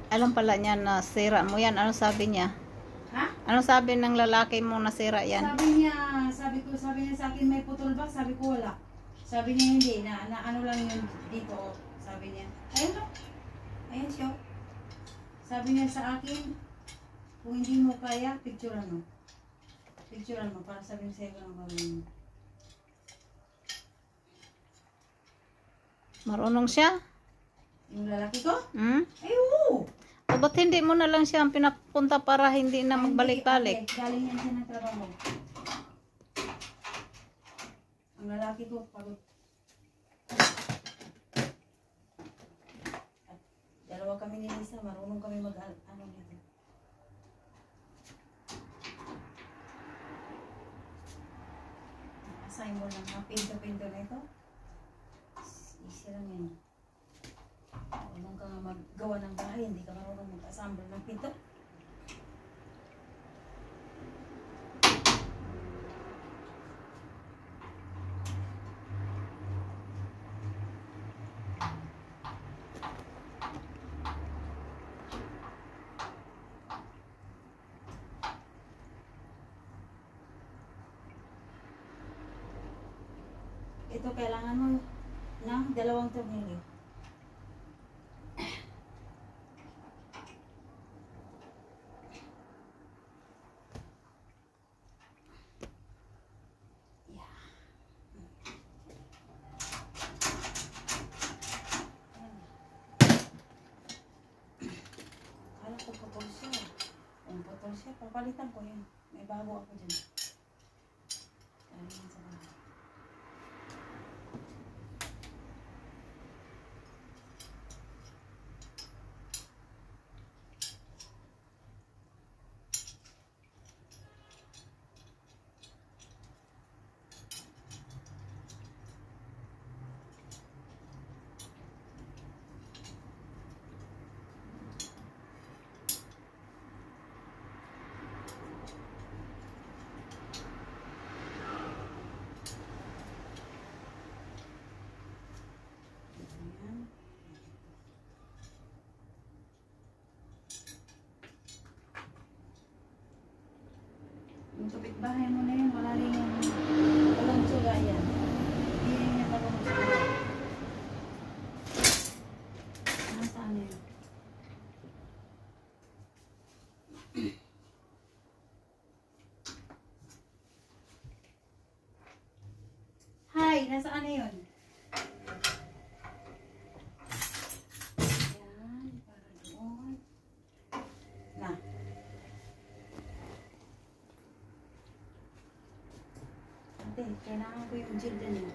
Alam pala niya na sira mo yan. Ano sabi niya? Ha? Ano sabi ng lalaki mo na sira yan? Sabi niya sa akin may putol ba? Sabi ko wala. Sabi niya hindi, na ano lang yun dito. Sabi niya, ayun o. Ayun siya. Sabi niya sa akin, kung hindi mo kaya, picturean mo. Picturean mo para sabihin sa'yo kung ano gawin mo. Marunong siya? Yung lalaki ko? Hmm? Ay, oo. O ba't hindi mo na lang siya pinapunta para hindi na magbalik-balik? Galing yan siya ng trabaho. Ang lalaki ko, pagod. Dalawa kami ni Lisa, marunong kami ano dito. Assign mo lang mga pinto-pinto na ito. Easy lang yan. Marunong ka nga maggawa ng bahay, hindi ka marunong mag-assemble ng pinto. Ito kailangan mo ng 2 tornilyo. Putol siya. Papalitan ko yun. May bago ako dyan. Ayan sa bago. Yung kapitbahay mo na yun, wala rin yung walang tsuga yan. Hindi rin niya talagang tsuga. Nasaan yun? Hi! Nasaan na yun? Yan, para doon. Na. Kailangan ko yung gel dyan eh.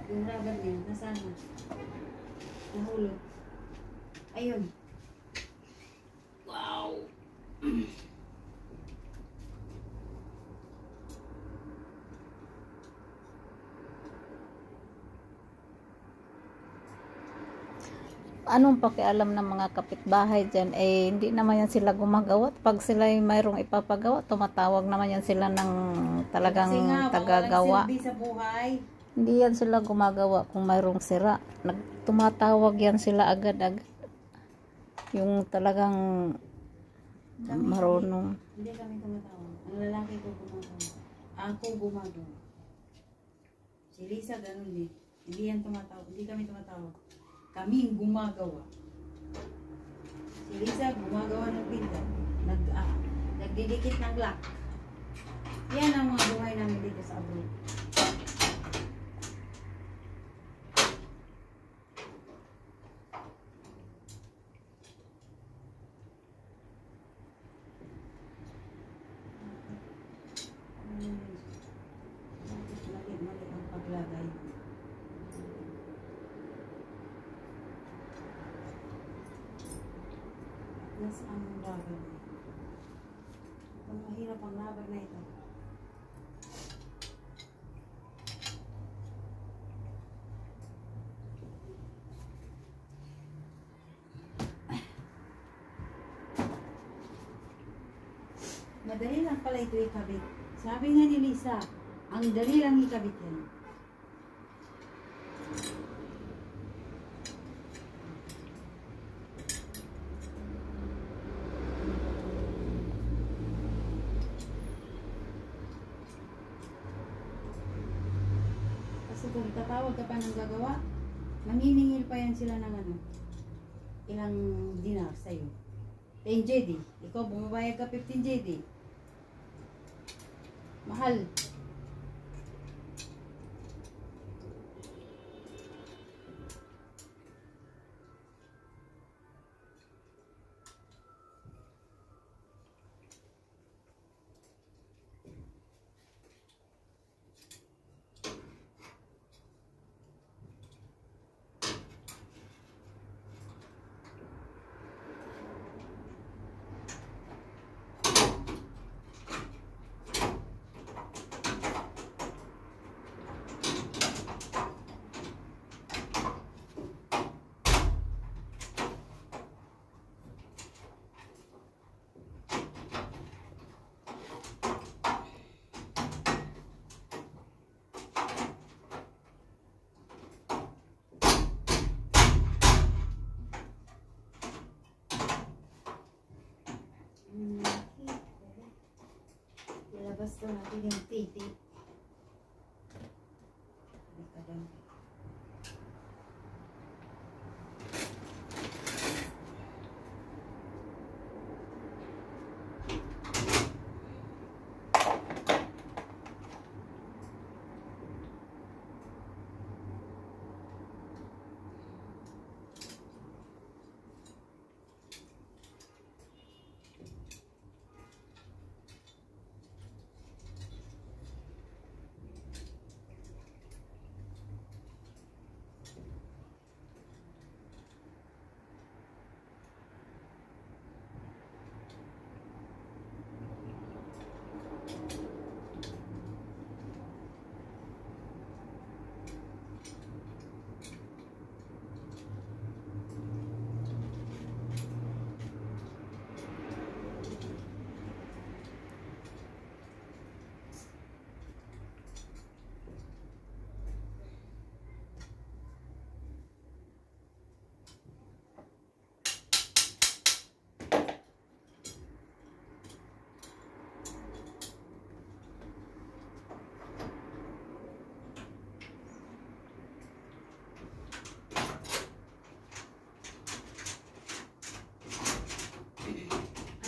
Yung rubber niya. Nasaan na? Nahulog. Ayun. Wow! Anong pakialam ng mga kapitbahay dyan? Eh, hindi naman yan sila gumagawa. Pag sila mayroong ipapagawa, tumatawag naman yan sila ng talagang tagagawa. Kasi nga, sa buhay. Hindi yan sila gumagawa kung mayroong sira. Tumatawag yan sila agad-agad. Yung talagang marunong. Hindi kami tumatawag. Ang lalaki ko gumagawa. Ako gumagawa. Si Lisa ganun din. Hindi yan tumatawag. Hindi kami tumatawag. Kaming gumagawa. Si Lisa gumagawa ng pinto. Nagdidikit ng lock. Yan ang mga buhay namin dito sa abroad. Mali ang paglagay. Nasaan ang rubber? Ang mahirap ang rubber na ito. Madali lang pala ito ikabit. Sabi nga ni Lisa, ang dali lang ikabit yan. Kasi kung tatawag ka pa ng gagawa, maniningil pa yan sila ng ano, ilang dinar sa'yo. 10 JD. Ikaw, bumabayad ka 15 JD. Mahal. Ilabas ko natin yung titi.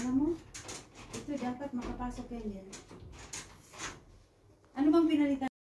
Alam mo, ito dapat makapasok yan dyan. Ano bang pinalitan?